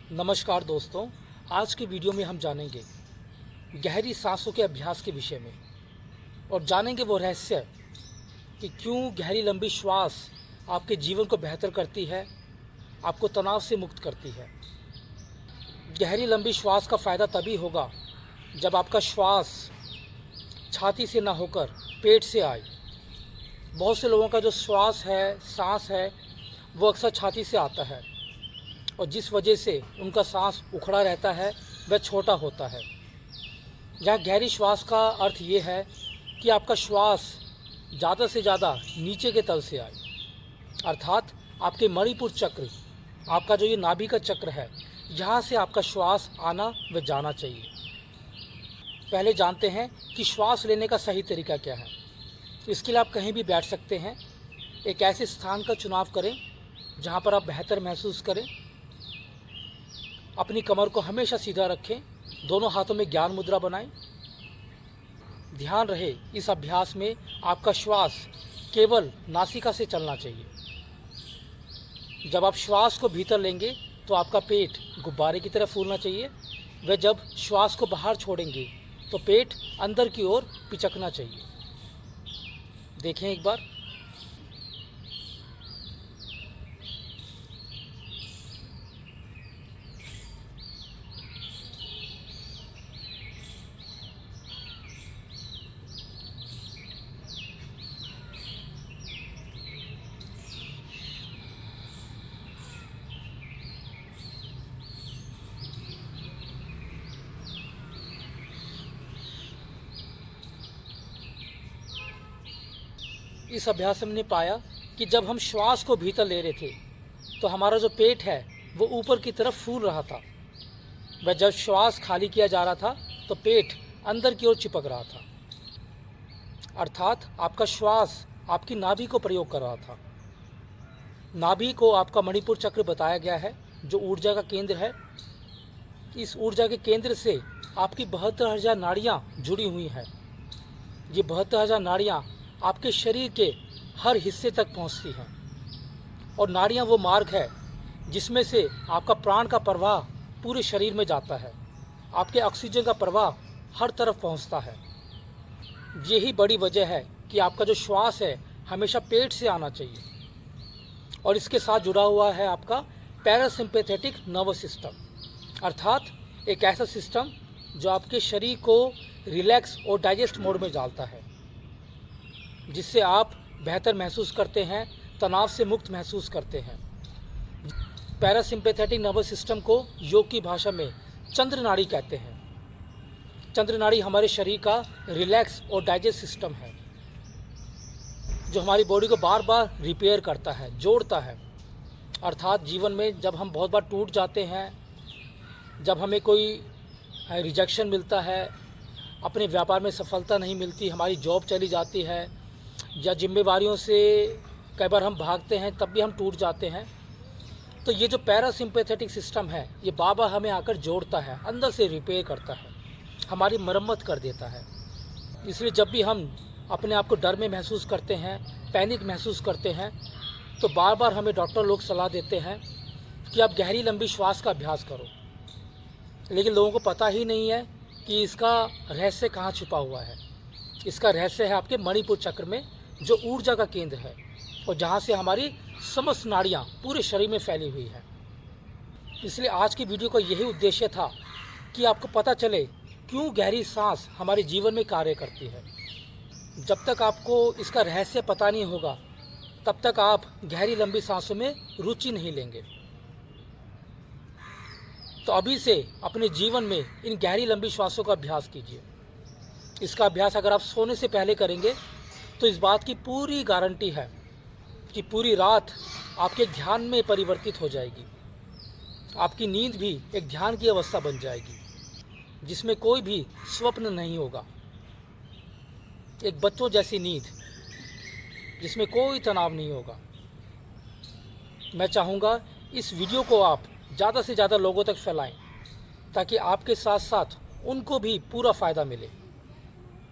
नमस्कार दोस्तों, आज की वीडियो में हम जानेंगे गहरी सांसों के अभ्यास के विषय में और जानेंगे वो रहस्य कि क्यों गहरी लंबी श्वास आपके जीवन को बेहतर करती है, आपको तनाव से मुक्त करती है। गहरी लंबी श्वास का फ़ायदा तभी होगा जब आपका श्वास छाती से ना होकर पेट से आए। बहुत से लोगों का जो सांस है वो अक्सर छाती से आता है और जिस वजह से उनका सांस उखड़ा रहता है, वह छोटा होता है। जहाँ गहरी श्वास का अर्थ ये है कि आपका श्वास ज़्यादा से ज़्यादा नीचे के तल से आए, अर्थात आपके मणिपुर चक्र, आपका जो ये नाभि का चक्र है, यहाँ से आपका श्वास आना व जाना चाहिए। पहले जानते हैं कि श्वास लेने का सही तरीका क्या है। इसके लिए आप कहीं भी बैठ सकते हैं। एक ऐसे स्थान का चुनाव करें जहाँ पर आप बेहतर महसूस करें। अपनी कमर को हमेशा सीधा रखें, दोनों हाथों में ज्ञान मुद्रा बनाएं। ध्यान रहे इस अभ्यास में आपका श्वास केवल नासिका से चलना चाहिए। जब आप श्वास को भीतर लेंगे तो आपका पेट गुब्बारे की तरह फूलना चाहिए, व जब श्वास को बाहर छोड़ेंगे तो पेट अंदर की ओर पिचकना चाहिए। देखें एक बार। इस अभ्यास में हमने पाया कि जब हम श्वास को भीतर ले रहे थे तो हमारा जो पेट है वो ऊपर की तरफ फूल रहा था, वह जब श्वास खाली किया जा रहा था तो पेट अंदर की ओर चिपक रहा था, अर्थात आपका श्वास आपकी नाभि को प्रयोग कर रहा था। नाभि को आपका मणिपुर चक्र बताया गया है, जो ऊर्जा का केंद्र है। इस ऊर्जा के केंद्र से आपकी 72,000 नाड़ियाँ जुड़ी हुई हैं। ये 72,000 नाड़ियाँ आपके शरीर के हर हिस्से तक पहुंचती हैं और नाड़ियां वो मार्ग है जिसमें से आपका प्राण का प्रवाह पूरे शरीर में जाता है, आपके ऑक्सीजन का प्रवाह हर तरफ पहुंचता है। यही बड़ी वजह है कि आपका जो श्वास है हमेशा पेट से आना चाहिए। और इसके साथ जुड़ा हुआ है आपका पैरासिम्पैथेटिक नर्वस सिस्टम, अर्थात एक ऐसा सिस्टम जो आपके शरीर को रिलैक्स और डाइजेस्ट मोड में डालता है, जिससे आप बेहतर महसूस करते हैं, तनाव से मुक्त महसूस करते हैं। पैरासिम्पैथेटिक नर्वस सिस्टम को योग की भाषा में चंद्र नाड़ी कहते हैं। चंद्र नाड़ी हमारे शरीर का रिलैक्स और डाइजेस्ट सिस्टम है, जो हमारी बॉडी को बार बार रिपेयर करता है, जोड़ता है। अर्थात जीवन में जब हम बहुत बार टूट जाते हैं, जब हमें कोई रिजेक्शन मिलता है, अपने व्यापार में सफलता नहीं मिलती, हमारी जॉब चली जाती है, या जिम्मेवारियों से कई बार हम भागते हैं, तब भी हम टूट जाते हैं, तो ये जो पैरासिम्पैथेटिक सिस्टम है ये बार बार हमें आकर जोड़ता है, अंदर से रिपेयर करता है, हमारी मरम्मत कर देता है। इसलिए जब भी हम अपने आप को डर में महसूस करते हैं, पैनिक महसूस करते हैं, तो बार बार हमें डॉक्टर लोग सलाह देते हैं कि आप गहरी लंबी श्वास का अभ्यास करो। लेकिन लोगों को पता ही नहीं है कि इसका रहस्य कहाँ छुपा हुआ है। इसका रहस्य है आपके मणिपुर चक्र में, जो ऊर्जा का केंद्र है और जहाँ से हमारी समस्त नाड़ियाँ पूरे शरीर में फैली हुई हैं। इसलिए आज की वीडियो का यही उद्देश्य था कि आपको पता चले क्यों गहरी सांस हमारे जीवन में कार्य करती है। जब तक आपको इसका रहस्य पता नहीं होगा, तब तक आप गहरी लंबी सांसों में रुचि नहीं लेंगे। तो अभी से अपने जीवन में इन गहरी लंबी श्वासों का अभ्यास कीजिए। इसका अभ्यास अगर आप सोने से पहले करेंगे तो इस बात की पूरी गारंटी है कि पूरी रात आपके ध्यान में परिवर्तित हो जाएगी। आपकी नींद भी एक ध्यान की अवस्था बन जाएगी, जिसमें कोई भी स्वप्न नहीं होगा। एक बच्चों जैसी नींद, जिसमें कोई तनाव नहीं होगा। मैं चाहूँगा इस वीडियो को आप ज़्यादा से ज़्यादा लोगों तक फैलाएं, ताकि आपके साथ साथ उनको भी पूरा फ़ायदा मिले।